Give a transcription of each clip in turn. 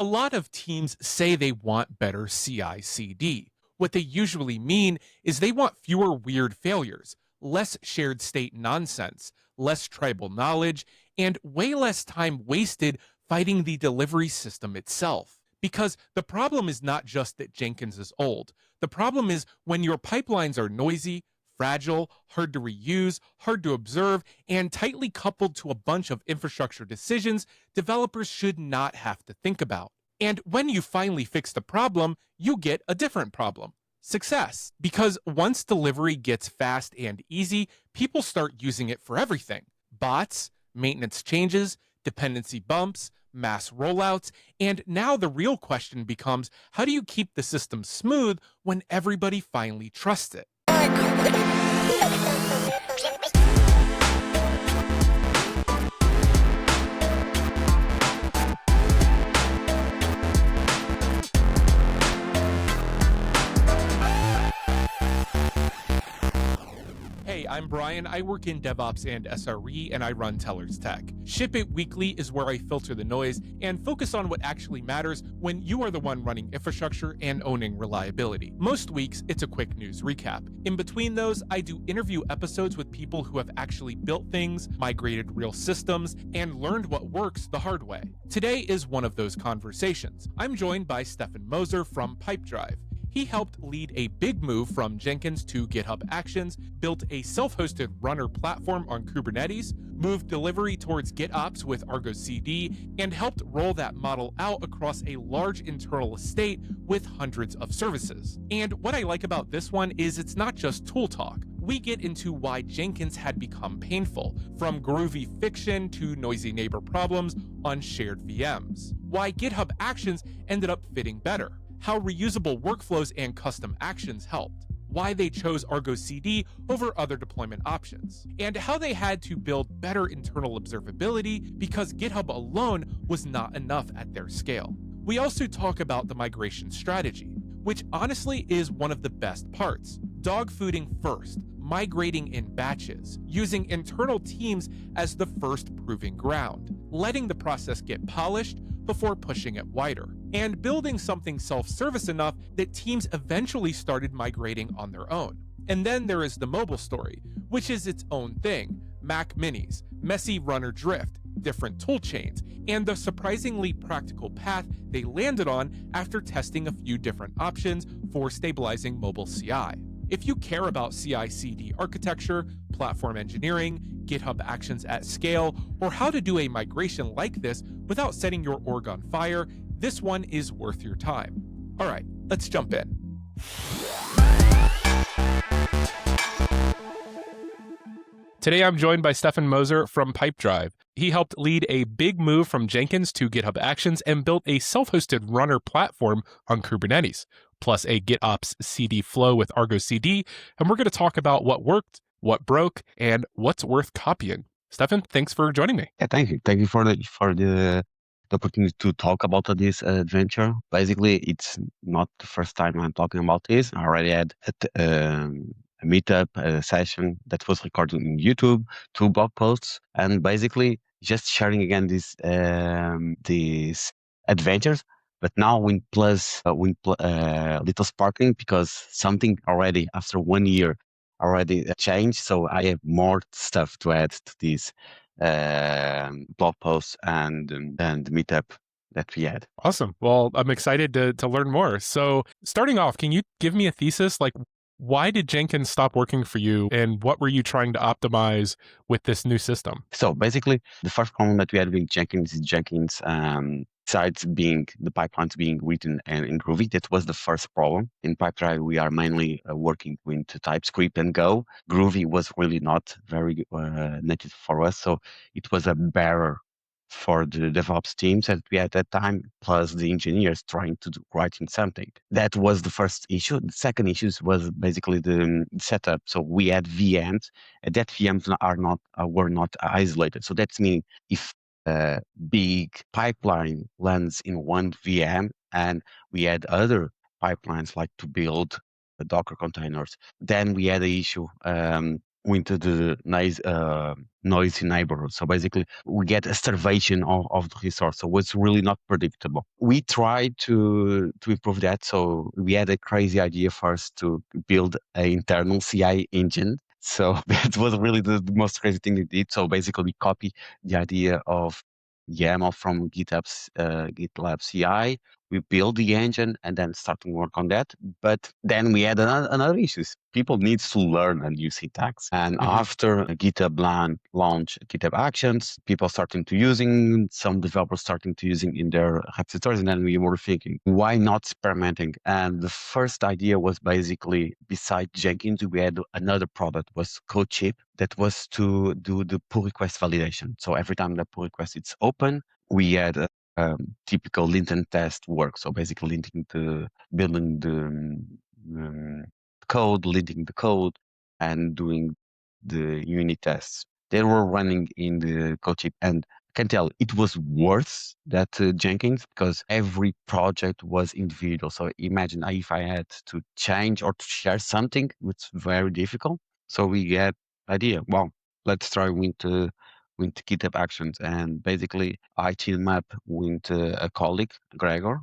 A lot of teams say they want better CI/CD. What they usually mean is they want fewer weird failures, less shared state nonsense, less tribal knowledge, and way less time wasted fighting the delivery system itself. Because the problem is not just that Jenkins is old. The problem is when your pipelines are noisy, fragile, hard to reuse, hard to observe, and tightly coupled to a bunch of infrastructure decisions developers should not have to think about. And when you finally fix the problem, you get a different problem. Success. Because once delivery gets fast and easy, people start using it for everything. Bots, maintenance changes, dependency bumps, mass rollouts, and now the real question becomes, how do you keep the system smooth when everybody finally trusts it? Hey, I'm Brian. I work in DevOps and SRE, and I run Teller's Tech. Ship It Weekly is where I filter the noise and focus on what actually matters when you are the one running infrastructure and owning reliability. Most weeks, it's a quick news recap. In between those, I do interview episodes with people who have actually built things, migrated real systems, and learned what works the hard way. Today is one of those conversations. I'm joined by Stephane Moser from Pipedrive. He helped lead a big move from Jenkins to GitHub Actions, built a self-hosted runner platform on Kubernetes, moved delivery towards GitOps with ArgoCD, and helped roll that model out across a large internal estate with hundreds of services. And what I like about this one is it's not just tool talk. We get into why Jenkins had become painful, from groovy fiction to noisy neighbor problems on shared VMs, why GitHub Actions ended up fitting better, how reusable workflows and custom actions helped, why they chose ArgoCD over other deployment options, and how they had to build better internal observability because GitHub alone was not enough at their scale. We also talk about the migration strategy, which honestly is one of the best parts. Dogfooding first, migrating in batches, using internal teams as the first proving ground, letting the process get polished before pushing it wider, and building something self-service enough that teams eventually started migrating on their own. And then there is the mobile story, which is its own thing. Mac minis, messy runner drift, different tool chains, and the surprisingly practical path they landed on after testing a few different options for stabilizing mobile CI. If you care about CI/CD architecture, platform engineering, GitHub Actions at scale, or how to do a migration like this without setting your org on fire, this one is worth your time. All right, let's jump in. Today I'm joined by Stephane Moser from Pipedrive. He helped lead a big move from Jenkins to GitHub Actions and built a self-hosted runner platform on Kubernetes, plus a GitOps CD flow with ArgoCD, and we're going to talk about what worked, what broke, and what's worth copying. Stephane, thanks for joining me. Yeah, thank you. Thank you for the opportunity to talk about this adventure. Basically, it's not the first time I'm talking about this. I already had a meetup, a session that was recorded on YouTube, 2 blog posts, and basically just sharing again these adventures. But now with little sparkling, because something already after 1 year already changed. So I have more stuff to add to these blog posts and the meetup that we had. Awesome. Well, I'm excited to learn more. So starting off, can you give me a thesis? Like, why did Jenkins stop working for you, and what were you trying to optimize with this new system? So basically, the first problem that we had with Jenkins is Jenkins, besides being the pipelines being written and in Groovy, that was the first problem. In Pipedrive, we are mainly working with TypeScript and Go. Groovy was really not very native for us, so it was a barrier for the DevOps teams that we had at that time, plus the engineers trying to writing something. That was the first issue. The second issue was basically the setup. So we had VMs, and that VMs were not isolated. So that's meaning if a big pipeline lands in one VM and we had other pipelines like to build the Docker containers, then we had the issue the noisy neighborhood. So basically, we get a starvation of the resource. So it's really not predictable. We tried to improve that. So we had a crazy idea first to build an internal CI engine. So that was really the most crazy thing we did. So basically, we copy the idea of YAML from GitLab CI. We build the engine and then starting work on that. But then we had another issues. People needs to learn a new syntax. And Hmm. after GitHub launch GitHub Actions, people starting to using, some developers starting to using in their repositories. And then we were thinking, why not experimenting? And the first idea was basically, beside Jenkins, we had another product, was CodeShip, that was to do the pull request validation. So every time the pull request is open, we had typical linting test work. So basically linting building um, code, linting the code, and doing the unit tests. They were running in the CodeShip, and I can tell it was worse that Jenkins, because every project was individual. So imagine if I had to change or to share something, it's very difficult. So we get idea. Well, let's try with GitHub Actions, and basically I team up with a colleague, Gregor,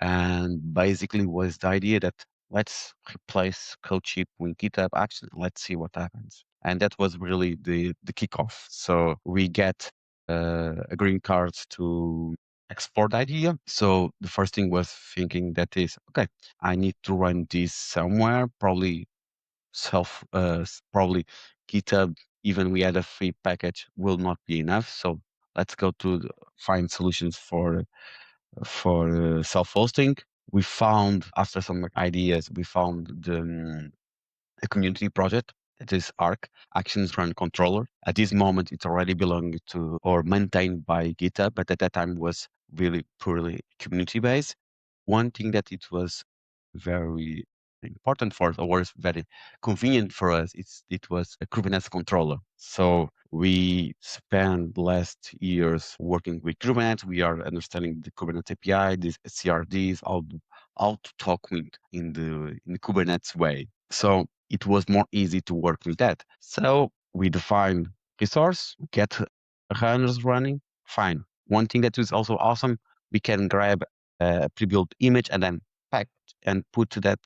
and basically was the idea that let's replace CodeShip with GitHub Action. Let's see what happens. And that was really the kickoff. So we get a green card to explore the idea. So the first thing was thinking that is, okay, I need to run this somewhere, probably probably GitHub, even we had a free package, will not be enough. So let's go to find solutions for self-hosting. We found, after some ideas, we found a community project. It is Arc, Actions Run Controller. At this moment, it's already belonging to or maintained by GitHub, but at that time was really purely community based. One thing that it was very important for us, or was very convenient for us, it was a Kubernetes controller. So we spent the last years working with Kubernetes. We are understanding the Kubernetes API, these CRDs, how to talk with in the Kubernetes way. So it was more easy to work with that. So we define resource, get runners running, fine. One thing that is also awesome, we can grab a pre-built image and then pack and put that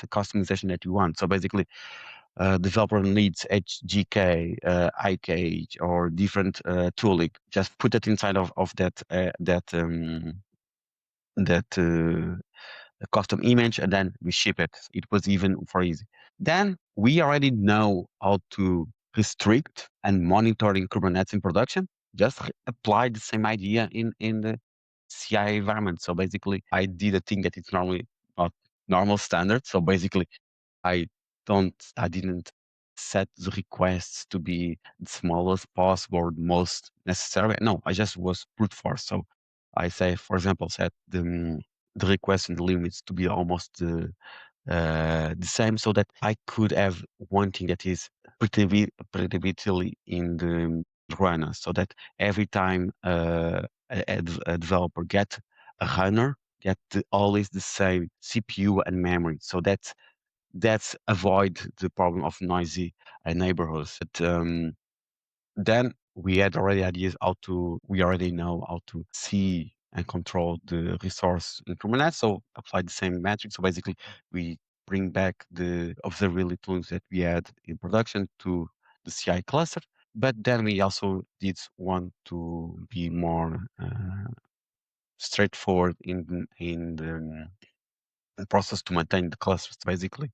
customization that you want. So basically, developer needs HGK, IK, or different tooling. Just put it inside of that custom image, and then we ship it. It was even for easy. Then we already know how to restrict and monitoring Kubernetes in production. Just apply the same idea in the CI environment. So basically, I did a thing that is normally not normal standard. So basically, I I didn't set the requests to be the smallest possible or the most necessary. No, I just was brute force. So I say, for example, set the request and the limits to be almost the same, so that I could have one thing that is predictably in the runner, so that every time a developer get a runner, get always the same CPU and memory. So that's avoid the problem of noisy neighborhoods. But, then we had already ideas we already know how to see and control the resource in Kubernetes. So apply the same metrics. So basically, we bring back the observability tools that we had in production to the CI cluster. But then we also did want to be more straightforward in the process to maintain the clusters. Basically,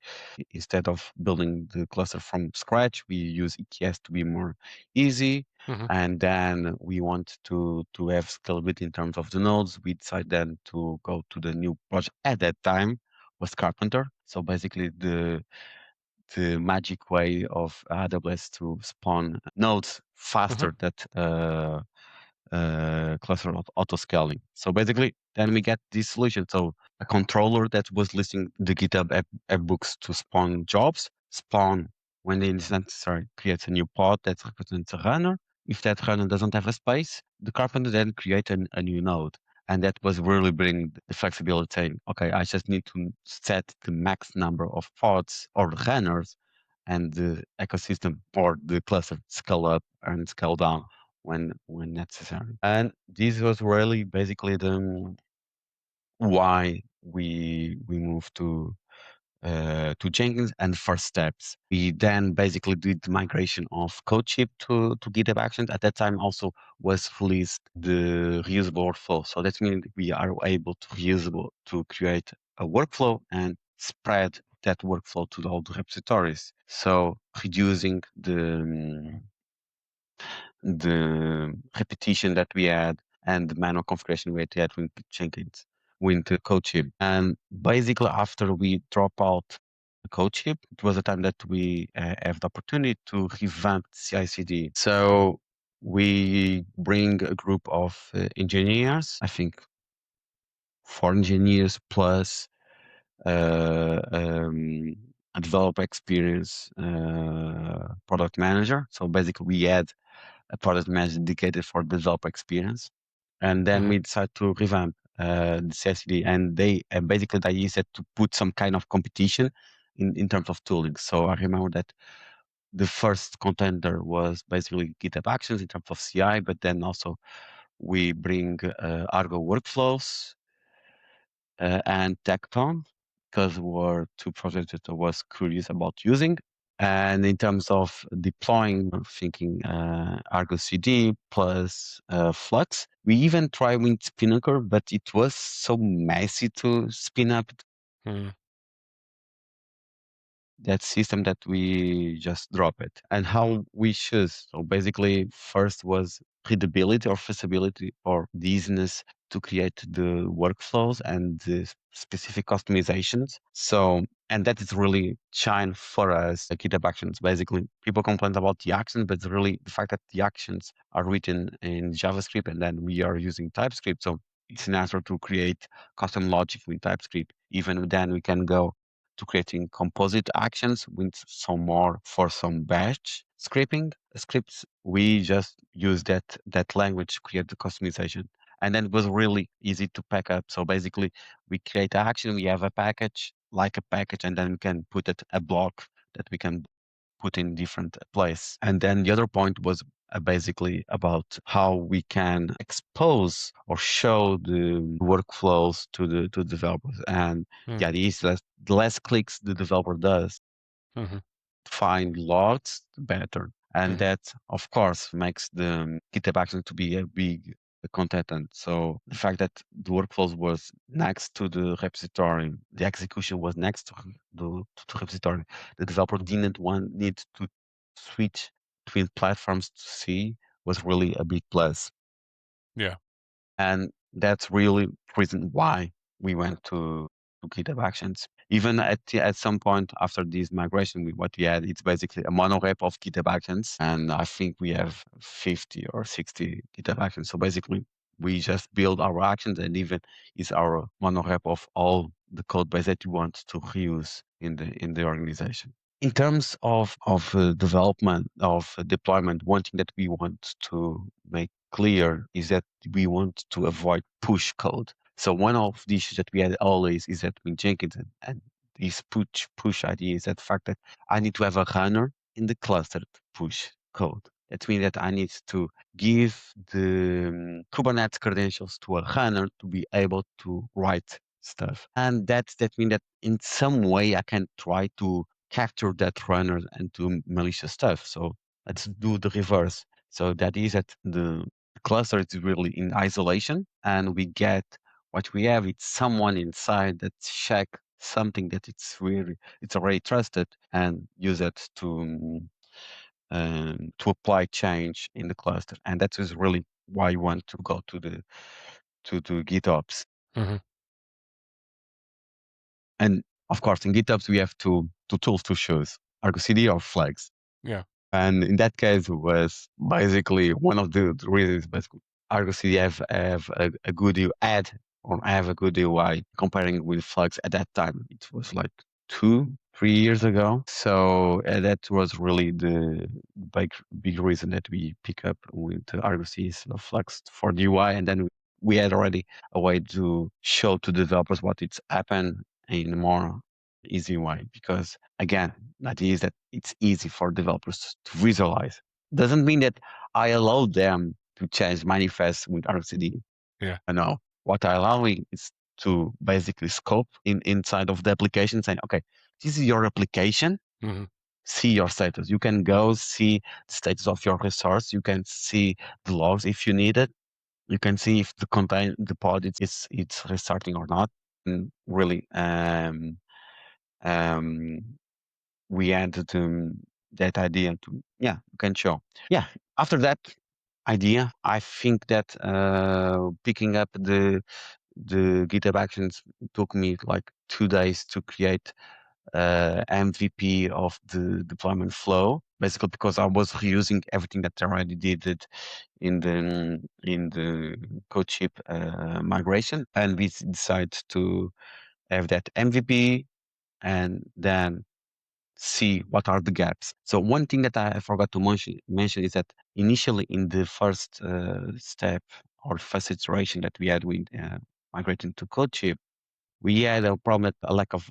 instead of building the cluster from scratch, we use EKS to be more easy. Hmm. And then we want to have scalability in terms of the nodes. We decide then to go to the new project. At that time was Carpenter. So basically, the magic way of AWS to spawn nodes Hmm. faster that cluster auto scaling. So basically, then we get this solution. So a controller that was listing the GitHub app books to spawn jobs, spawn when it is necessary, creates a new pod that represents a runner. If that runner doesn't have a space, the carpenter then creates a new node. And that was really bring the flexibility saying, okay, I just need to set the max number of pods or runners and the ecosystem or the cluster scale up and scale down when necessary. And this was really basically the why we moved to Jenkins and first steps. We then basically did the migration of CodeShip to GitHub Actions. At that time also was released the reusable workflow. So that means we are able to create a workflow and spread that workflow to all the repositories. So reducing the repetition that we had and the manual configuration we had with Jenkins, with the CodeShip. And basically, after we drop out the CodeShip, it was a time that we have the opportunity to revamp CI/CD. So we bring a group of engineers, I think 4 engineers plus a developer experience product manager. So basically, we had a product manager dedicated for developer experience. And then we decided to revamp the CI/CD, and they basically the idea is that to put some kind of competition in terms of tooling. So I remember that the first contender was basically GitHub Actions in terms of CI, but then also we bring Argo workflows and Tecton because were two projects that I was curious about using. And in terms of deploying, thinking ArgoCD plus Flux, we even tried with Spinnaker, but it was so messy to spin up that system that we just drop it. And how we choose. So basically, first was readability or feasibility or the easiness to create the workflows and the specific customizations. So, and that is really shine for us at GitHub Actions. Basically, people complain about the actions, but it's really the fact that the actions are written in JavaScript and then we are using TypeScript. So it's an answer to create custom logic with TypeScript. Even then, we can go to creating composite actions with some more for some batch scripts. We just use that language to create the customization. And then it was really easy to pack up. So basically we create an action, we have a package, like a package, and then we can put it a block that we can put in different place. And then the other point was basically about how we can expose or show the workflows to developers. And the idea is that the less clicks the developer does find logs, the better. And that, of course, makes the GitHub Action to be a big content. So the fact that the workflows was next to the repository, the execution was next to the repository. The developer didn't need to switch between platforms to see was really a big plus. Yeah. And that's really the reason why we went to GitHub Actions. Even at some point after this migration, what we had, it's basically a mono rep of GitHub Actions. And I think we have 50 or 60 GitHub Actions. So basically, we just build our actions and even is our mono rep of all the code base that we want to reuse in the organization. In terms of development, of deployment, one thing that we want to make clear is that we want to avoid push code. So one of the issues that we had always is that with Jenkins and this push idea is that fact that I need to have a runner in the cluster to push code. That means that I need to give the Kubernetes credentials to a runner to be able to write stuff. And that means that in some way I can try to capture that runner and do malicious stuff. So let's do the reverse. So that is that the cluster is really in isolation and we get what we have. It's someone inside that check something that it's already trusted and use it to apply change in the cluster. And that is really why you want to go to GitOps. And of course, in GitOps, we have two tools to choose, ArgoCD or Flags. Yeah. And in that case, was basically one of the reasons, but ArgoCD have a good ad or have a good UI comparing with Flux at that time. It was like 2-3 years ago. So that was really the big reason that we pick up with ArgoCD instead of Flux for the UI. And then we had already a way to show to developers what it's happened in more easy way, because again, the idea is that it's easy for developers to visualize. Doesn't mean that I allow them to change manifest with ArgoCD. Yeah. No, what I allowing is to basically scope inside of the application, saying, okay, this is your application. Hmm. See your status. You can go see the status of your resource. You can see the logs if you need it. You can see if the pod it's restarting or not. And really, um, we added that idea to, yeah, you can show. Yeah, after that idea, I think that picking up the GitHub Actions took me like 2 days to create MVP of the deployment flow, basically because I was reusing everything that I already did it in the code chip migration, and we decided to have that MVP and then see what are the gaps. So one thing that I forgot to mention is that initially in the first step or first iteration that we had with migrating to code chip, we had a problem, a lack of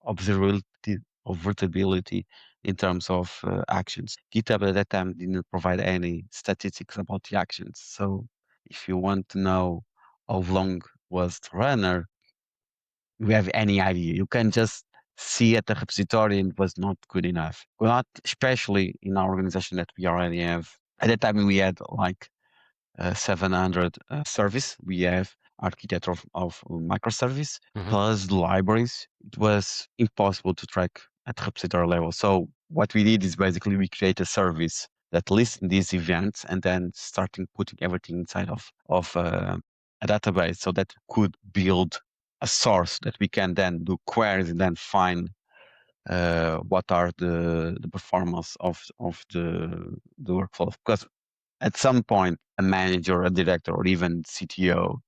observability, observability in terms of actions. GitHub at that time didn't provide any statistics about the actions. So if you want to know how long was the runner, you have any idea. You can just see at the repository and it was not good enough. Not especially in our organization that we already have. At that time we had like 700 service. We have architecture of microservice Hmm. plus the libraries. It was impossible to track at repository level. So what we did is basically we create a service that lists these events and then starting putting everything inside of a database so that could build a source that we can then do queries and then find what are the performance of the workflow. Because at some point, a manager, a director, or even CTO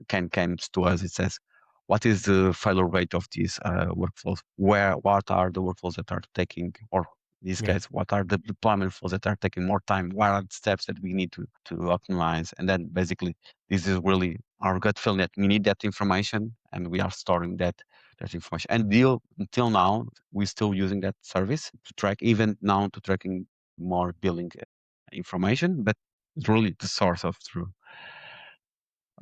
comes to us. It says, "What is the failure rate of these workflows? What are the workflows that are taking, or in this Yeah. case, what are the deployment flows that are taking more time? What are the steps that we need to optimize?" And then basically, this is really our gut feeling that we need that information, and we are storing that information. And until now, we're still using that service to track, even now to tracking more billing information, but it's really the source of truth.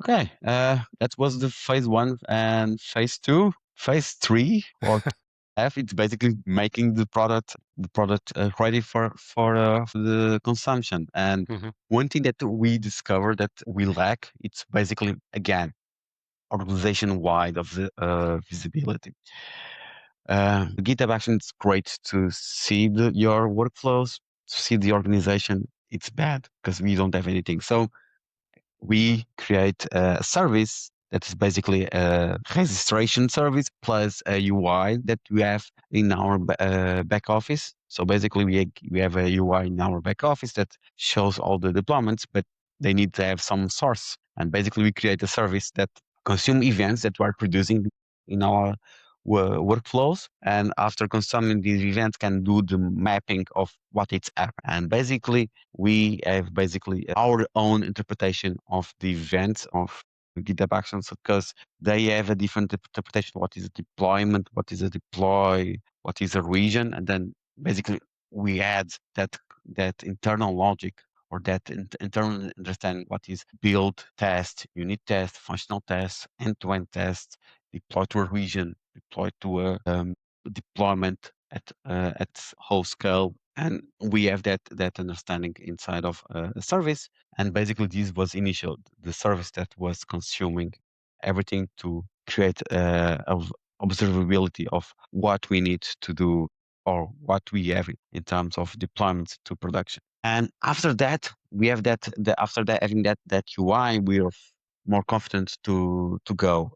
Okay, that was the phase one and phase two. Phase three or F, it's basically making the product ready for the consumption. And Hmm. one thing that we discovered that we lack, it's basically again organization wide of the visibility. GitHub Action, it's great to see your workflows, to see the organization. It's bad because we don't have anything. So we create a service that is basically a registration service plus a UI that we have in our back office. So basically, we have a UI in our back office that shows all the deployments, but they need to have some source. And basically, we create a service that consume events that we are producing in our workflows, and after consuming these events, can do the mapping of what it's at. And basically, we have basically our own interpretation of the events of GitHub Actions because they have a different interpretation. What is a deployment? What is a deploy? What is a region? And then basically we add that internal logic or that internal understanding what is build, test, unit test, functional test, end-to-end test, deploy to a region, deploy to a deployment at whole scale, and we have that understanding inside of a service. And basically, this was initial the service that was consuming everything to create observability of what we need to do or what we have in terms of deployment to production. And after that, we have after that having that UI, we are more confident to go.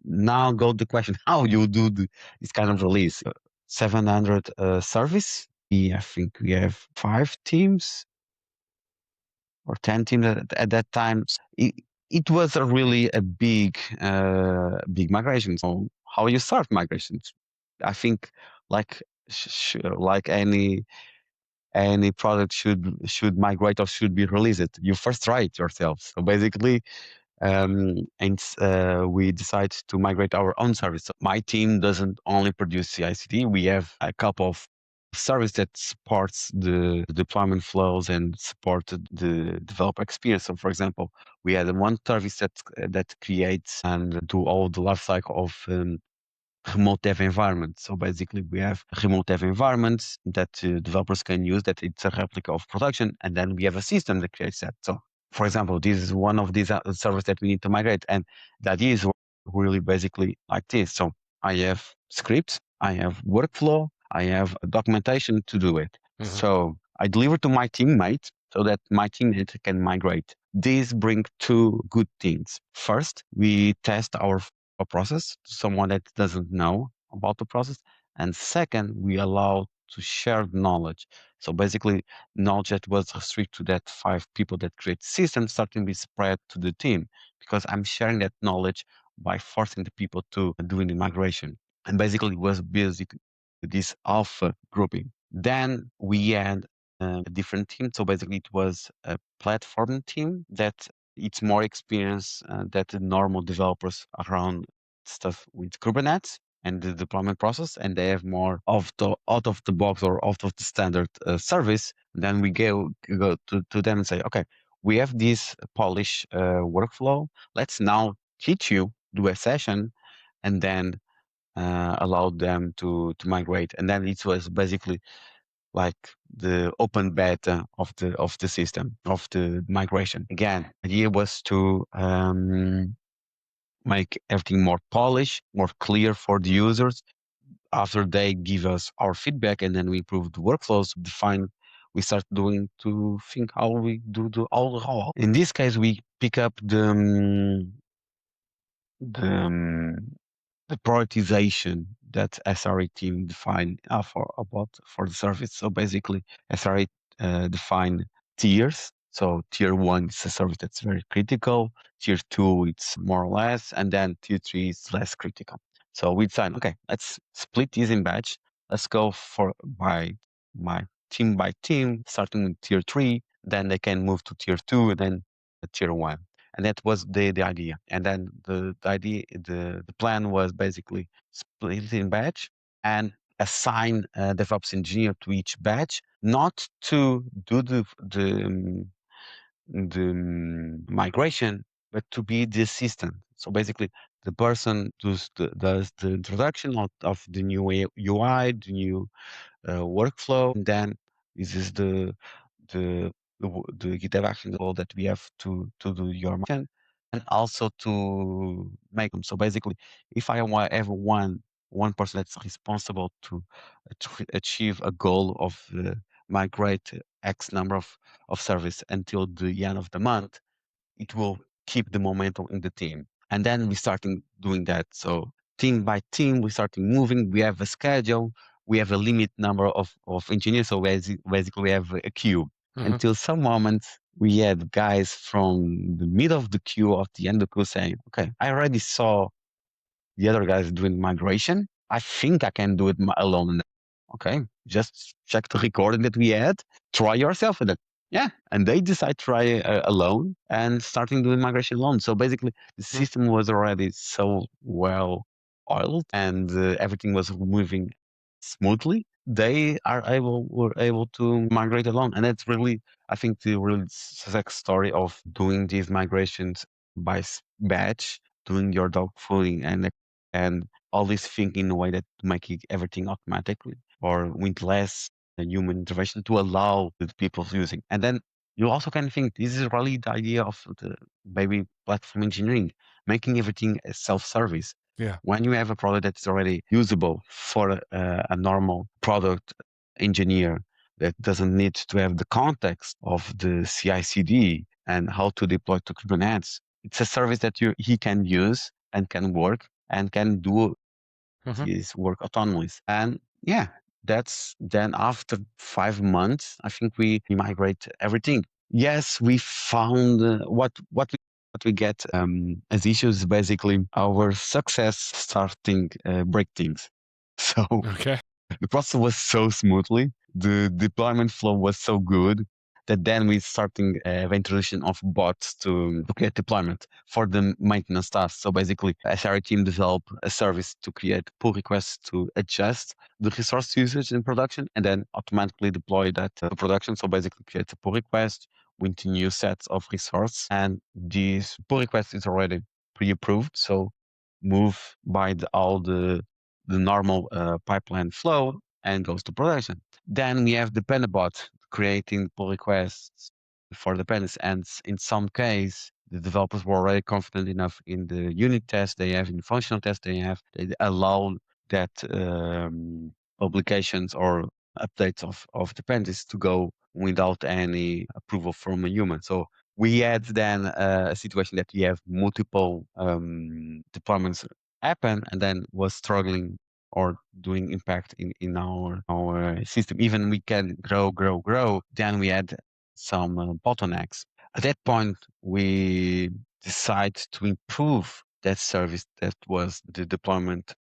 Now go the question: how you do this kind of release? 700 service. I think we have 5 teams or 10 teams at that time. It was really a big migration. So how you start migrations? I think like like any product should migrate or should be released. You first try it yourself. So basically, And we decide to migrate our own service. So my team doesn't only produce CI/CD. We have a couple of service that supports the deployment flows and support the developer experience. So, for example, we had one service that creates and do all the life cycle of remote dev environments. So basically, we have remote dev environments that developers can use. That it's a replica of production, and then we have a system that creates that. So, for example, this is one of these servers that we need to migrate, and the idea is really basically like this. So I have scripts, I have workflow, I have documentation to do it. So I deliver to my teammate so that my teammate can migrate. These bring two good things. First, we test our process to someone that doesn't know about the process. And second, we allow to share knowledge. So basically, knowledge that was restricted to that 5 people that create systems starting to be spread to the team because I'm sharing that knowledge by forcing the people to doing the migration. And basically, it was basic this alpha grouping. Then we had a different team. So basically, it was a platform team that it's more experience that the normal developers around stuff with Kubernetes and the deployment process, and they have more of the out of the box or out of the standard service. Then we go to them and say, okay, we have this polish workflow. Let's now teach you, do a session, and then allow them to migrate. And then it was basically like the open beta of the system of the migration. Again, the idea was to make everything more polished, more clear for the users. After they give us our feedback and then we improve the workflows, define, we start doing to think how we do the all. In this case, we pick up the the prioritization that SRE team define for the service. So basically, SRE define tiers. So tier 1 is a service that's very critical. Tier 2, it's more or less, and then tier 3 is less critical. So we decide, okay, let's split these in batch. Let's go for by team, starting with tier 3. Then they can move to tier 2, and then tier 1. And that was the idea. And then the plan was basically split it in batch and assign a DevOps engineer to each batch, not to do the migration, but to be the assistant. So basically, the person does the introduction of the new UI, the new workflow, and then this is the the GitHub action goal that we have to do your mission and also to make them. So basically, if I have one person that's responsible to achieve a goal of migrate X number of service until the end of the month, it will keep the momentum in the team. And then we starting doing that. So team by team, we starting moving. We have a schedule. We have a limit number of engineers. So basically, we have a queue. Until some moments, we had guys from the middle of the queue of the end of the queue saying, okay, I already saw the other guys doing migration. I think I can do it alone. Okay, just check the recording that we had. Try yourself with it. Yeah, and they decide to try alone and starting doing migration alone. So basically, the system was already so well oiled and everything was moving smoothly. They were able to migrate alone, and that's really, I think, the real success story of doing these migrations by batch, doing your dog fooding and always think in a way that making everything automatically or with less human intervention to allow the people using. And then you also can think this is really the idea of the maybe platform engineering, making everything a self-service. Yeah. When you have a product that's already usable for a normal product engineer that doesn't need to have the context of the CI/CD and how to deploy to Kubernetes, it's a service that he can use and can work and can do his work autonomous. And yeah, that's then after 5 months, I think we migrate everything. Yes, we found what we get as issues is basically our success starting break things. So Okay. the process was so smoothly, the deployment flow was so good, that then we starting the introduction of bots to create deployment for the maintenance tasks. So basically, SRE team develop a service to create pull requests to adjust the resource usage in production and then automatically deploy that to production. So basically create a pull request with new sets of resource, and this pull request is already pre-approved. So move by all the normal pipeline flow and goes to production. Then we have Dependabot creating pull requests for dependencies, and in some case, the developers were already confident enough in the unit test they have, in the functional test they have, they allow that publications or updates of dependencies to go without any approval from a human. So we had then a situation that we have multiple deployments happen and then was struggling or doing impact in our system. Even we can grow. Then we had some bottlenecks. At that point, we decide to improve that service that was the deployment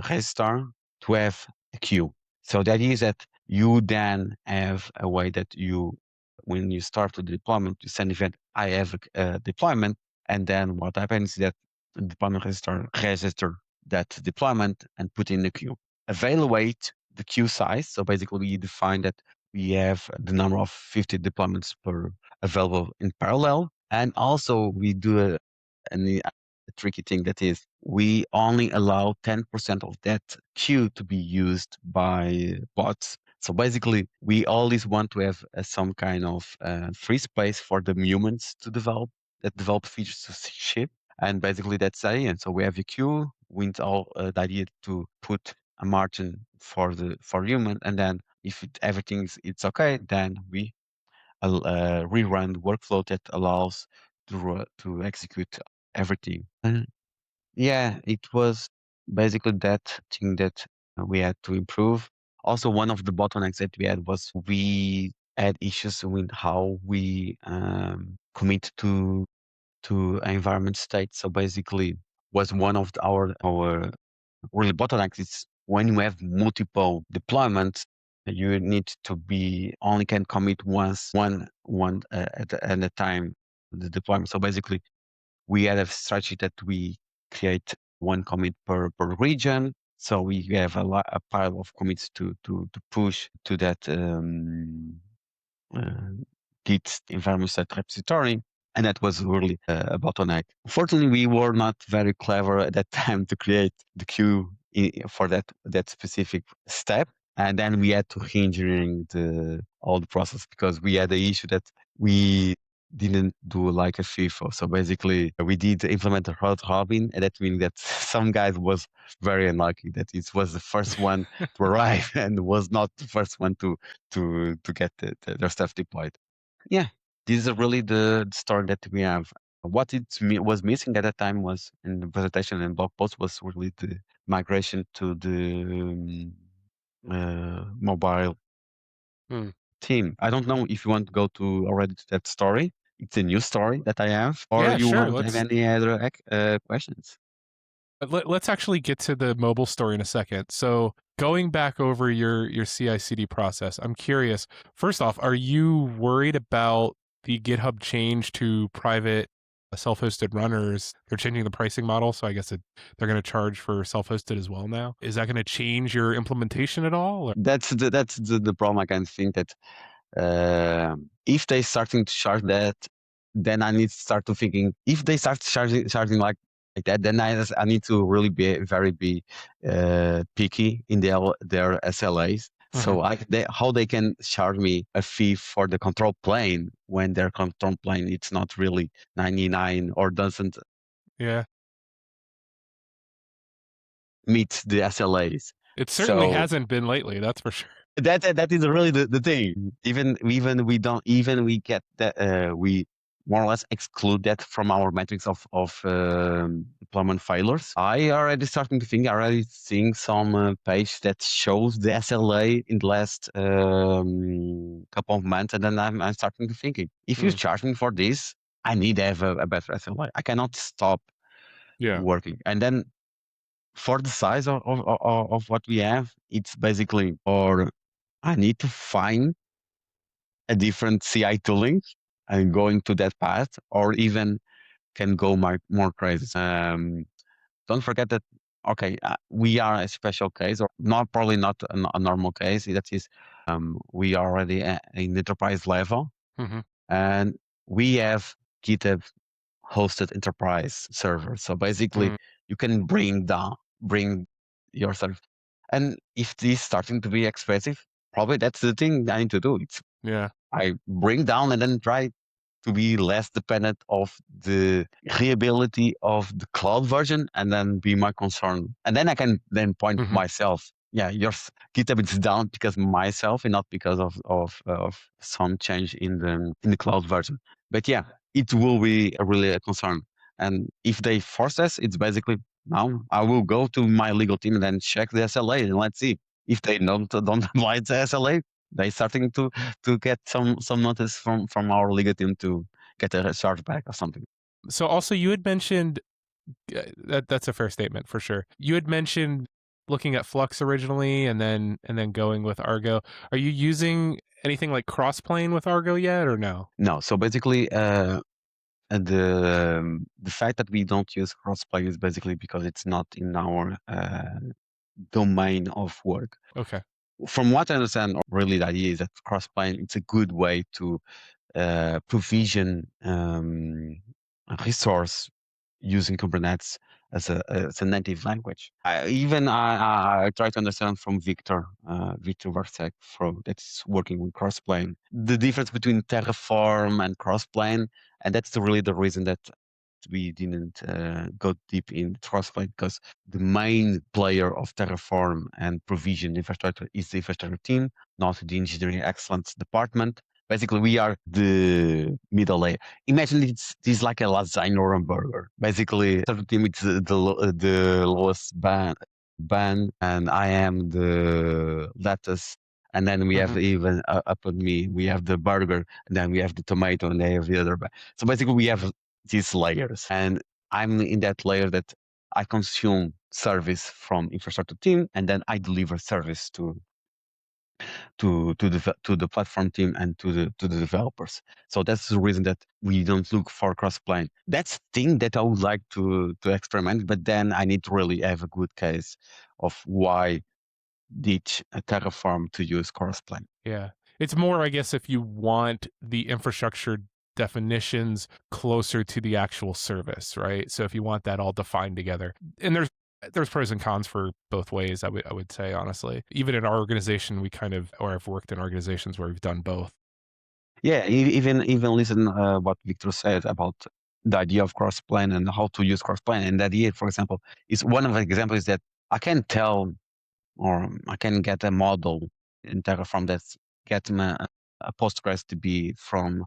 register to have a queue. So the idea is that you then have a way that you, when you start the deployment, you send event, I have a deployment, and then what happens is that the deployment register that deployment and put in the queue. Evaluate the queue size. So basically we define that we have the number of 50 deployments per available in parallel. And also we do a tricky thing that is we only allow 10% of that queue to be used by bots. So basically, we always want to have some kind of free space for the humans to develop features to ship. And basically that's it. And so we have a queue with all the idea to put a margin for human, and then if it's okay, then we rerun the workflow that allows to execute everything. Yeah, it was basically that thing that we had to improve. Also, one of the bottlenecks that we had was we had issues with how we commit to environment state. So basically, was one of our really bottlenecks is when you have multiple deployments, you need to be only can commit one at a time the deployment. So basically, we had a strategy that we create one commit per region. So we have a pile of commits to push to that uh, Git environment set repository. And that was really a bottleneck. Fortunately, we were not very clever at that time to create the queue for that specific step. And then we had to re-engineering all the process because we had the issue that we didn't do like a FIFO. So basically, we did implement a hot robin, and that means that some guys was very unlucky that it was the first one to arrive and was not the first one to get their stuff deployed. Yeah, this is really the story that we have. What was missing at that time was in the presentation and blog post was really the migration to the mobile team. I don't know if you want to go to already to that story. It's a new story that I have, or Yeah, you sure. want to have any other questions? Let's actually get to the mobile story in a second. So going back over your CI/CD process, I'm curious. First off, are you worried about the GitHub change to private self-hosted runners? They're changing the pricing model, so I guess they're going to charge for self-hosted as well now. Is that going to change your implementation at all? Or? That's the problem. I can think that if they starting to charge that, then I need to start to thinking. If they start charging like that, then I need to really be very picky in their SLAs. So how they can charge me a fee for the control plane when their control plane it's not really 99 or doesn't meet the SLAs. It certainly hasn't been lately, that's for sure. That is really the thing. Even we get that we more or less exclude that from our metrics of deployment failures. I already starting to think, already seeing some page that shows the SLA in the last couple of months, and then I'm starting to thinking, if you charge me for this, I need to have a better SLA. I cannot stop working. And then for the size of what we have, it's basically, or I need to find a different CI tooling and going to that path, or even can go more crazy. Don't forget that, okay, we are a special case, or not probably not a normal case. That is, we are already in enterprise level, and we have GitHub hosted enterprise server. So basically, Mm, you can bring yourself. And if this is starting to be expensive, probably that's the thing I need to do. It's yeah. I bring down and then try to be less dependent of the reliability of the cloud version, and then be my concern. And then I can then point Hmm. myself, yeah, your GitHub is down because myself and not because of some change in the cloud version. But yeah, it will be really a concern. And if they force us, it's basically now I will go to my legal team and then check the SLA and let's see if they don't apply the SLA. They starting to get some notice from our legal team to get a chargeback or something. So also you had mentioned that's a fair statement for sure. You had mentioned looking at Flux originally and then going with Argo. Are you using anything like Crossplane with Argo yet or no? No, so basically, the fact that we don't use crossplay is basically because it's not in our domain of work. Okay. From what I understand, really the idea is that crossplay it's a good way to provision a resource using Kubernetes as a native language. I try to understand from Victor Varsek, from that's working with Crossplane, the difference between Terraform and Crossplane, and that's really the reason that we didn't go deep in Crossplane, because the main player of Terraform and provision infrastructure is the infrastructure team, not the engineering excellence department. Basically, we are the middle layer. Imagine it's like a lasagna or a burger. Basically, the team it's the lowest band, and I am the lettuce. And then we have Hmm. even up on me, we have the burger, and then we have the tomato, and they have the other band. So basically, we have these layers, and I'm in that layer that I consume service from infrastructure team, and then I deliver service to the platform team and to the developers. So that's the reason that we don't look for crossplane. That's thing that I would like to experiment, but then I need to really have a good case of why ditch a Terraform to use crossplane. Yeah. It's more, I guess, if you want the infrastructure definitions closer to the actual service, right? So if you want that all defined together. And there's pros and cons for both ways, I would say, honestly. Even in our organization, we kind of, or I've worked in organizations where we've done both. Yeah, even listen what Victor said about the idea of crossplane and how to use crossplane. And the idea, for example, is one of the examples that I can tell, or I can get a model in Terraform that's get me a Postgres DB from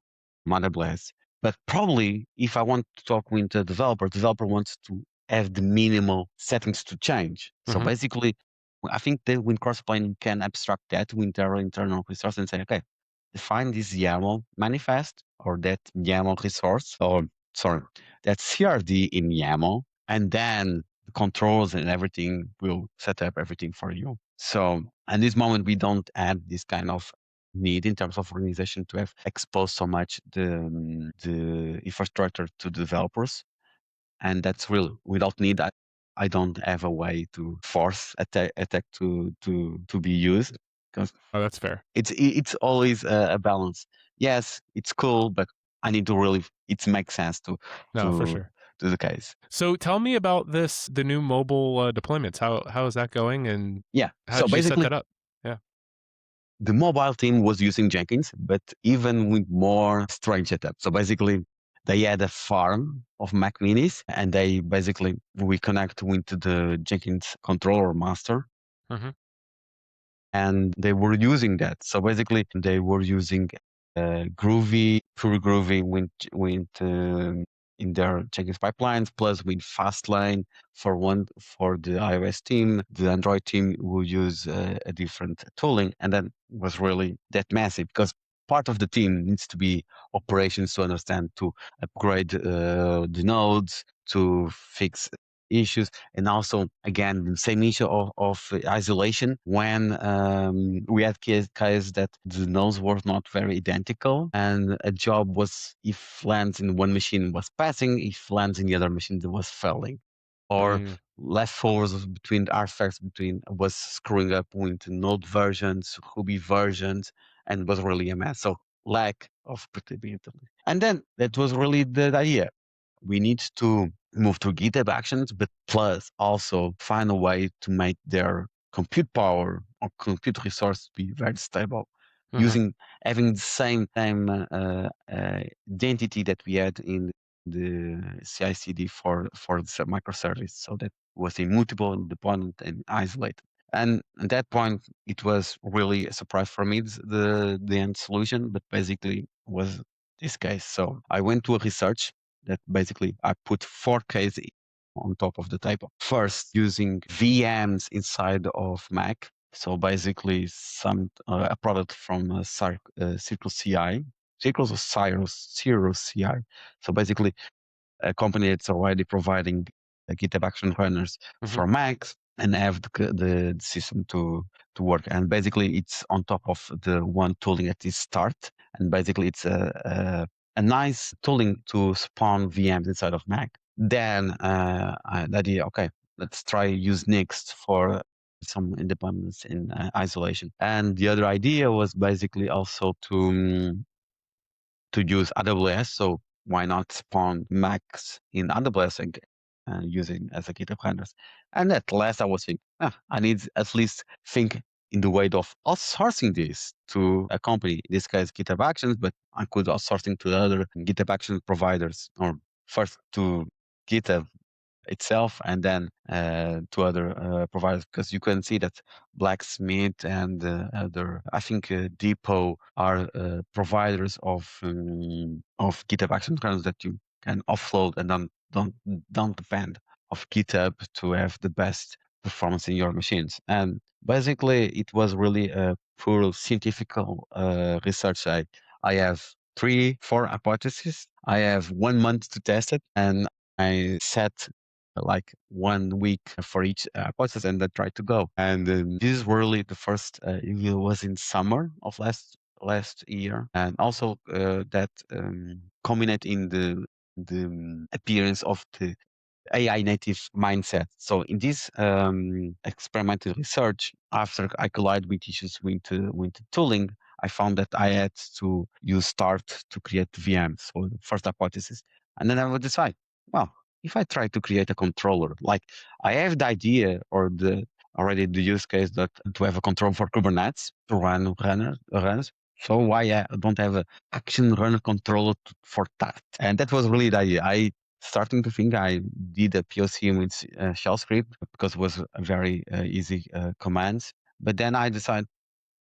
Motherblast. But probably if I want to talk with the developer wants to have the minimal settings to change. So Hmm. basically, I think that when crossplane can abstract that with their internal resource and say, okay, define this YAML manifest or that YAML resource, or sorry, that CRD in YAML, and then the controls and everything will set up everything for you. So at this moment, we don't add this kind of need in terms of organization to have exposed so much the infrastructure to developers, and that's real. Without need, I don't have a way to force attack to be used, because Oh, that's fair. it's always a balance. Yes, it's cool, but I need to really it makes sense No, for to sure. to the case. So tell me about the new mobile deployments. How is that going, and Yeah. how So did you set basically, that up? Yeah. the mobile team was using Jenkins, but even with more strange setup. So basically, they had a farm of Mac Minis, and they basically we connect with the Jenkins controller master, Hmm. and they were using that. So basically, they were using Groovy, pure Groovy in their Jenkins pipelines, plus with Fastlane for the iOS team. The Android team will use a different tooling, and then was really that massive because part of the team needs to be operations to understand to upgrade the nodes, to fix issues. And also, again, the same issue of isolation when we had cases that the nodes were not very identical, and a job was, if lands in one machine was passing, if lands in the other machine it was failing, or Mm. leftovers between artifacts between was screwing up with node versions, Ruby versions, and was really a mess. So lack of predictability. And then that was really the idea. We need to move to GitHub Actions, but plus also find a way to make their compute power or compute resource be very stable, Mhm. using having the same identity that we had in the CI/CD for the microservice, so that was immutable, independent, and isolated. And at that point, it was really a surprise for me, the end solution, but basically was this case. So I went to a research that basically I put 4 cases on top of the table. First, using VMs inside of Mac. So basically, a product from Circle CI, Circle or Cirrus CI. So basically, a company that's already providing GitHub Action runners Mhm. for Macs and have the system to work. And basically, it's on top of the one tooling at its start. And basically, it's a nice tooling to spawn VMs inside of Mac. Then the idea, okay, let's try use Next for some independence in isolation. And the other idea was basically also to use AWS. So why not spawn Macs in AWS and using as a GitHub handlers? And at last I was thinking, I need at least think in the way of outsourcing this to a company, in this case GitHub Actions, but I could outsourcing to other GitHub Action providers, or first to GitHub itself and then to other providers, because you can see that Blacksmith and other, I think Depot are providers of GitHub Action kernels that you can offload and don't depend of GitHub to have the best performance in your machines. And basically, it was really a pure scientific research. I have 4 hypotheses. I have 1 month to test it, and I set like 1 week for each hypothesis and then try to go. And this is really the first, it was in summer of last year. And also that culminate in the appearance of the AI native mindset. So in this experimental research, after I collide with issues with tooling, I found that I had to use Start to create VMs. So the first hypothesis. And then I would decide, well, if I try to create a controller, like I have the idea or already the use case that to have a control for Kubernetes to run runs. So why I don't have a action runner controller for that? And that was really the idea. I starting to think I did a POC with shell script because it was a very easy commands. But then I decided,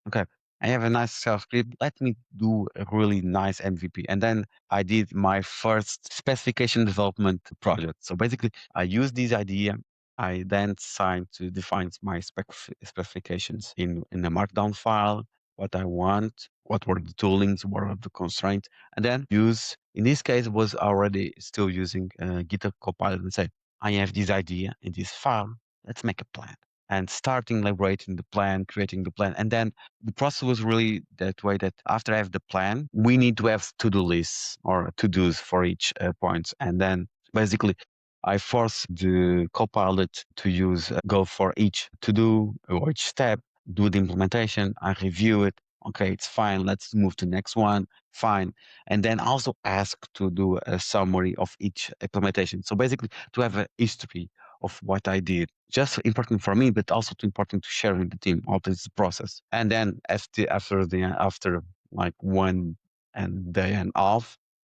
okay, I have a nice shell script. Let me do a really nice MVP. And then I did my first specification development project. So basically, I used this idea. I then decided to define my specifications in a markdown file, what I want, what were the toolings, what are the constraints, and then use, in this case, was already still using GitHub Copilot and say, I have this idea in this file. Let's make a plan. And starting elaborating the plan, creating the plan. And then the process was really that way that after I have the plan, we need to have to-do lists or to-dos for each points. And then basically I force the Copilot to go for each to-do or each step, do the implementation, I review it. Okay, it's fine. Let's move to the next one. Fine. And then also ask to do a summary of each implementation. So basically to have a history of what I did. Just important for me, but also too important to share with the team all this process. And then after like 1.5 days,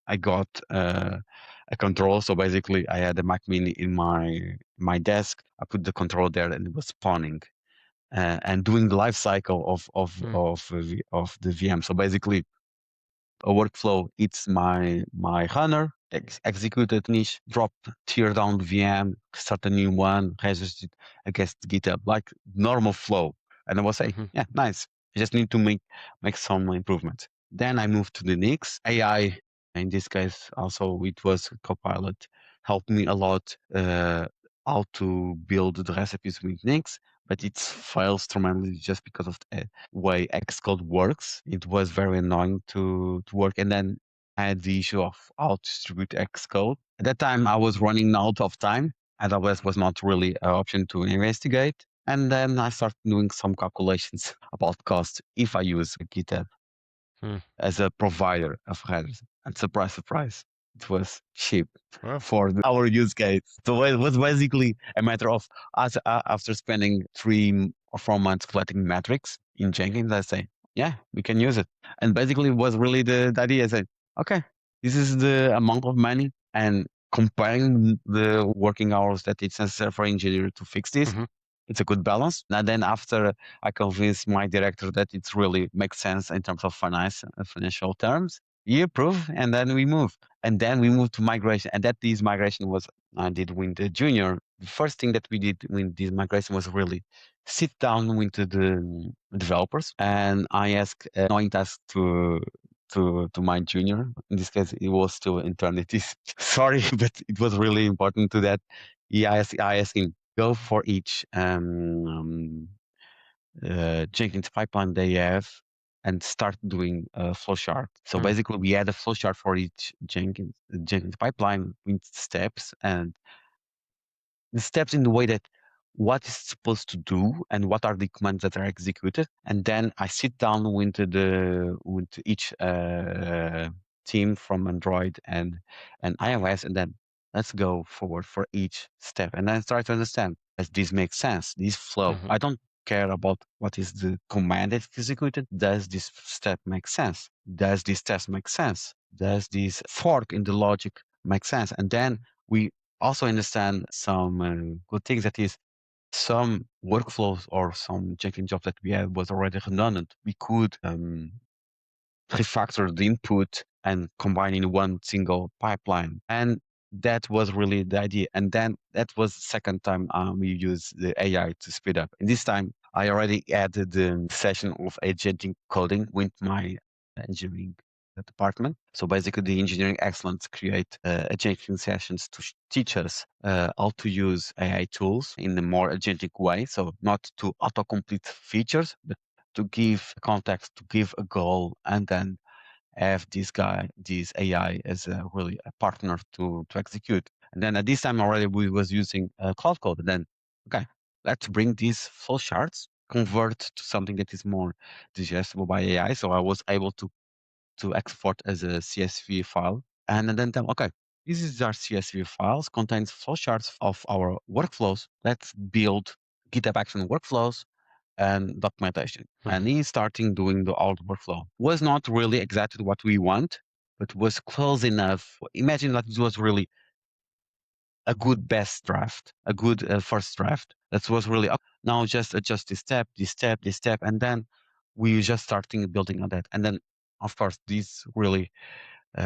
I got a control. So basically, I had a Mac Mini in my desk. I put the control there, and it was spawning and doing the life cycle Mm. of the VM. So basically, a workflow. It's my runner, executed niche, drop, tear down the VM, start a new one, register it against GitHub, like normal flow. And I was say, Mhm. yeah, nice. I just need to make some improvements. Then I moved to the next AI. In this case, also it was Copilot, helped me a lot how to build the recipes with Nix, but it fails tremendously just because of the way Xcode works. It was very annoying to work. And then I had the issue of how to distribute Xcode. At that time, I was running out of time. AWS was not really an option to investigate. And then I started doing some calculations about cost if I use GitHub Hmm. as a provider of headers. And surprise, surprise, it was cheap Well, for our use case. So it was basically a matter of us after spending 3 or 4 months collecting metrics in Jenkins, I say, yeah, we can use it. And basically, it was really the idea. I said, okay, this is the amount of money, and comparing the working hours that it's necessary for engineer to fix this, mhm, it's a good balance. And then after I convinced my director that it really makes sense in terms of financial terms, he approved, and then we move. And then we moved to migration. And that this migration was I did with the junior. The first thing that we did with this migration was really sit down with the developers, and I asked annoying task to my junior. In this case, it was still eternity. Sorry, but it was really important to that. I asked him go for each Jenkins pipeline they have and start doing a flowchart. So mm, basically, we add a flowchart for each Jenkins pipeline with steps, and the steps in the way that what is supposed to do and what are the commands that are executed. And then I sit down with each team from Android and iOS, and then let's go forward for each step, and then try to understand, does this make sense? This flow. mhm, I don't care about what is the command that's executed. Does this step make sense? Does this test make sense? Does this fork in the logic make sense? And then we also understand some good things, that is some workflows or some Jenkins jobs that we had was already redundant. We could refactor the input and combine in one single pipeline. And that was really the idea. And then that was the second time we used the AI to speed up. And this time I already added the session of agentic coding with my engineering department. So basically the engineering excellence create agentic sessions to teach us how to use AI tools in a more agentic way. So not to autocomplete features, but to give context, to give a goal, and then have this AI as a really a partner to execute. And then at this time already we was using Cloud Code. And then, okay, let's bring these flow charts, convert to something that is more digestible by AI. So I was able to export as a CSV file, and then tell, okay, this is our CSV files, contains flowcharts of our workflows. Let's build GitHub Action workflows and documentation. And mhm, he's starting doing the old workflow. Was not really exactly what we want, but was close enough. Imagine that it was really a good best draft, a good first draft. That was really, okay, now just adjust this step, this step, this step, and then we just starting building on that. And then, of course, this really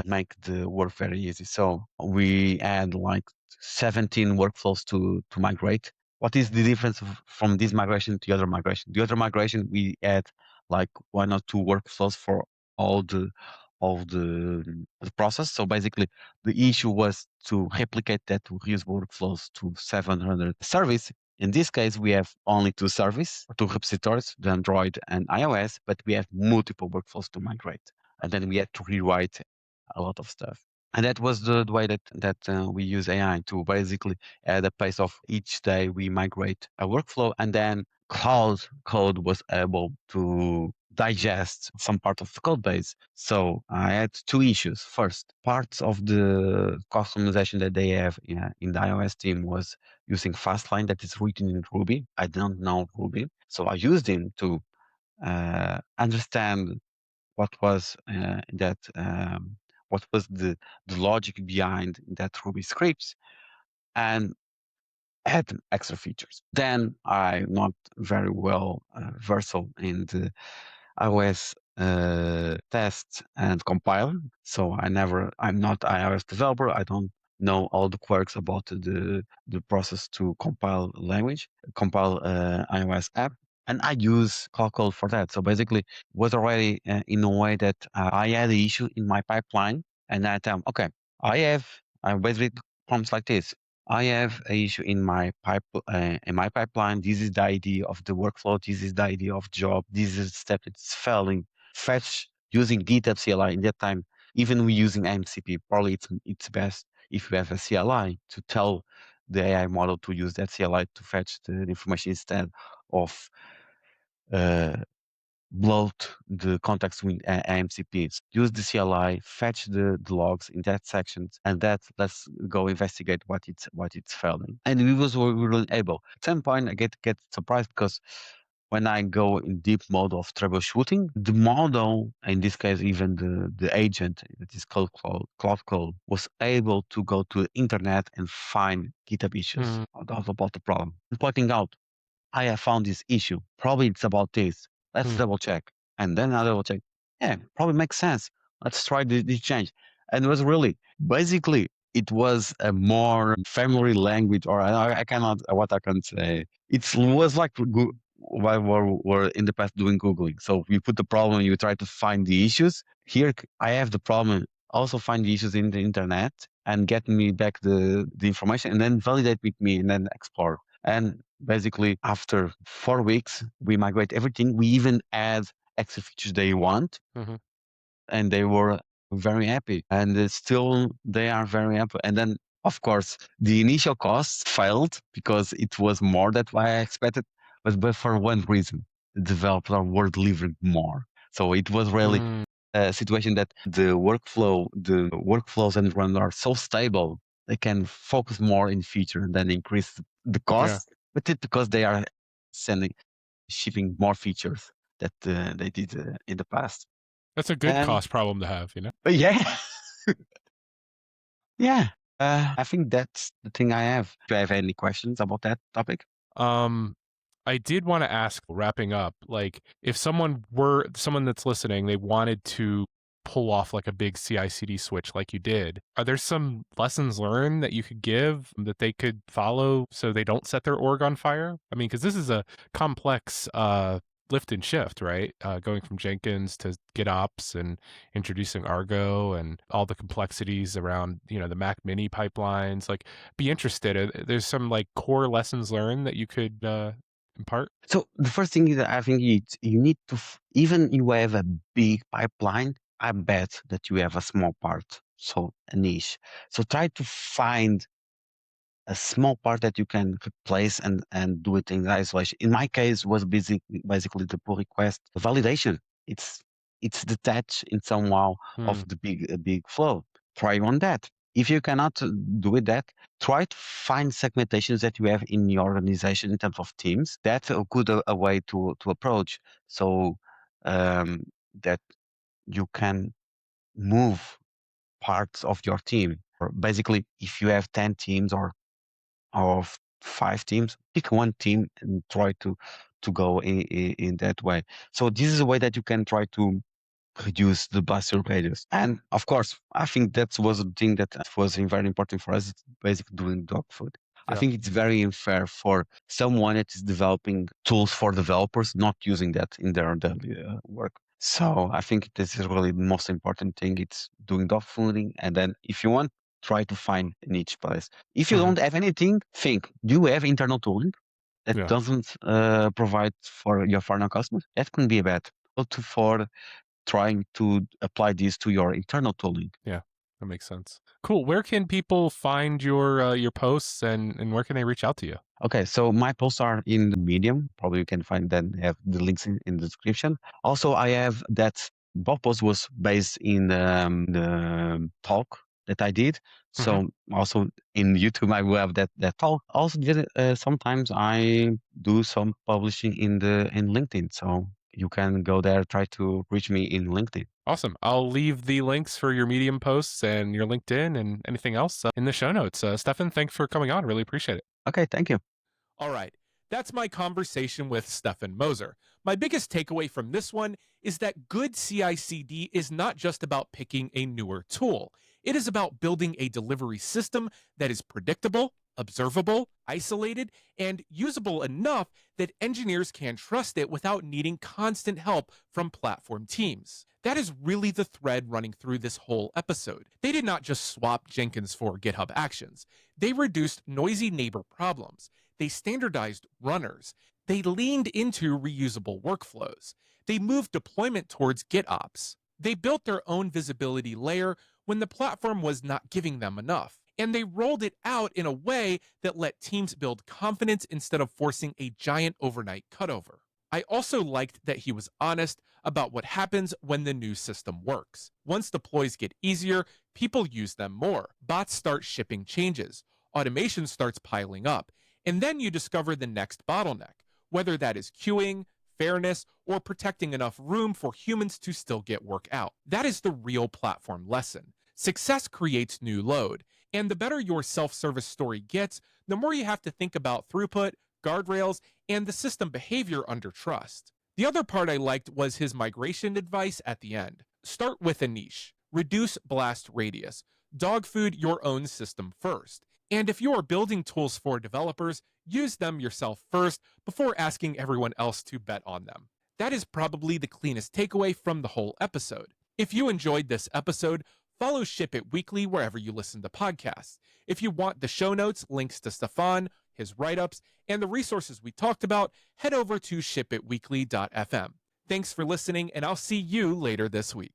make the work very easy. So we add like 17 workflows to migrate. What is the difference from this migration to the other migration? The other migration, we add like 1 or 2 workflows for all the the process. So basically, the issue was to replicate that to reusable workflows to 700 service. In this case, we have only 2 service, 2 repositories, the Android and iOS, but we have multiple workflows to migrate. And then we had to rewrite a lot of stuff. And that was the way that we use AI to basically, at the pace of each day, we migrate a workflow, and then Cloud Code was able to digest some part of the code base. So I had 2 issues. First, parts of the customization that they have in the iOS team was using Fastline that is written in Ruby. I don't know Ruby, so I used him to understand what was what was the logic behind that Ruby scripts, and add extra features. Then I'm not very well versed in the iOS test and compile. So I'm not iOS developer. I don't know all the quirks about the process to compile iOS app. And I use Cloud Code for that. So basically, was already in a way that I had an issue in my pipeline, and I tell them, okay, I basically prompts like this. I have an issue in my pipeline. This is the idea of the workflow. This is the idea of job. This is the step that's failing. Fetch using GitHub CLI in that time. Even we using MCP, probably it's best if you have a CLI to tell the AI model to use that CLI to fetch the information instead of uh, bloat the context with AMCPs. Use the CLI, fetch the logs in that section, and let's go investigate what it's failing. And we were able. At some point, I get surprised because when I go in deep mode of troubleshooting, the model, in this case, even the agent that is called Cloud Code, was able to go to the internet and find GitHub issues about the problem, and pointing out, I have found this issue. Probably it's about this. Let's double check. And then I double check. Yeah, probably makes sense. Let's try this change. And it was really, basically, it was a more family language, or I cannot, what I can say. It was like while we're in the past doing Googling. So you put the problem, you try to find the issues. Here, I have the problem, also find the issues in the internet and get me back the information and then validate with me and then explore. And basically, after 4 weeks, we migrate everything. We even add extra features they want, and they were very happy. And still, they are very happy. And then, of course, the initial costs failed because it was more than what I expected, but for one reason: the developers were delivering more. So it was really a situation that the workflows and run are so stable, they can focus more in feature and then increase the cost, but it's because they are shipping more features that they did in the past. That's a good cost problem to have, you know? But yeah, yeah. I think that's the thing I have. Do you have any questions about that topic? I did want to ask, wrapping up, like if someone that's listening, they wanted to pull off like a big CI/CD switch like you did, are there some lessons learned that you could give that they could follow so they don't set their org on fire? I mean, because this is a complex lift and shift, right? Going from Jenkins to GitOps and introducing Argo and all the complexities around, the Mac Mini pipelines. Like, be interested. There's some like core lessons learned that you could impart? So the first thing is that I think you need to, even you have a big pipeline, I bet that you have a small part, so a niche. So try to find a small part that you can replace and do it in isolation. In my case, was basically the pull request validation. It's detached in somehow of the big flow. Try on that. If you cannot do it that, try to find segmentations that you have in your organization in terms of teams. That's a good a way to approach. So that you can move parts of your team. Or basically, if you have 10 teams or of 5 teams, pick one team and try to go in that way. So this is a way that you can try to reduce the blast radius. And of course, I think that was a thing that was very important for us, basically doing dog food. I think it's very unfair for someone that is developing tools for developers not using that in their daily work. So I think this is really the most important thing. It's doing dog fooding, and then if you want, try to find in each place. If you don't have anything, think: do you have internal tooling that doesn't provide for your final customers? That can be bad. But for trying to apply these to your internal tooling. Yeah, that makes sense. Cool. Where can people find your posts and where can they reach out to you? Okay, so my posts are in the Medium. Probably you can find them, have the links in the description. Also, I have that both posts was based in the talk that I did. So also in YouTube, I will have that talk. Also, sometimes I do some publishing in LinkedIn. So you can go there, try to reach me in LinkedIn. Awesome. I'll leave the links for your Medium posts and your LinkedIn and anything else in the show notes. Stephane, thanks for coming on. Really appreciate it. Okay, thank you. All right. That's my conversation with Stephane Moser. My biggest takeaway from this one is that good CI/CD is not just about picking a newer tool. It is about building a delivery system that is predictable, observable, isolated, and usable enough that engineers can trust it without needing constant help from platform teams. That is really the thread running through this whole episode. They did not just swap Jenkins for GitHub Actions. They reduced noisy neighbor problems. They standardized runners. They leaned into reusable workflows. They moved deployment towards GitOps. They built their own visibility layer when the platform was not giving them enough. And they rolled it out in a way that let teams build confidence instead of forcing a giant overnight cutover. I also liked that he was honest about what happens when the new system works. Once deploys get easier, people use them more. Bots start shipping changes. Automation starts piling up. And then you discover the next bottleneck, whether that is queuing, fairness, or protecting enough room for humans to still get work out. That is the real platform lesson. Success creates new load, and the better your self-service story gets, the more you have to think about throughput, guardrails, and the system behavior under trust. The other part I liked was his migration advice at the end. Start with a niche. Reduce blast radius. Dog food your own system first. And if you are building tools for developers, use them yourself first before asking everyone else to bet on them. That is probably the cleanest takeaway from the whole episode. If you enjoyed this episode, follow Ship It Weekly wherever you listen to podcasts. If you want the show notes, links to Stephane, his write-ups, and the resources we talked about, head over to shipitweekly.fm. Thanks for listening, and I'll see you later this week.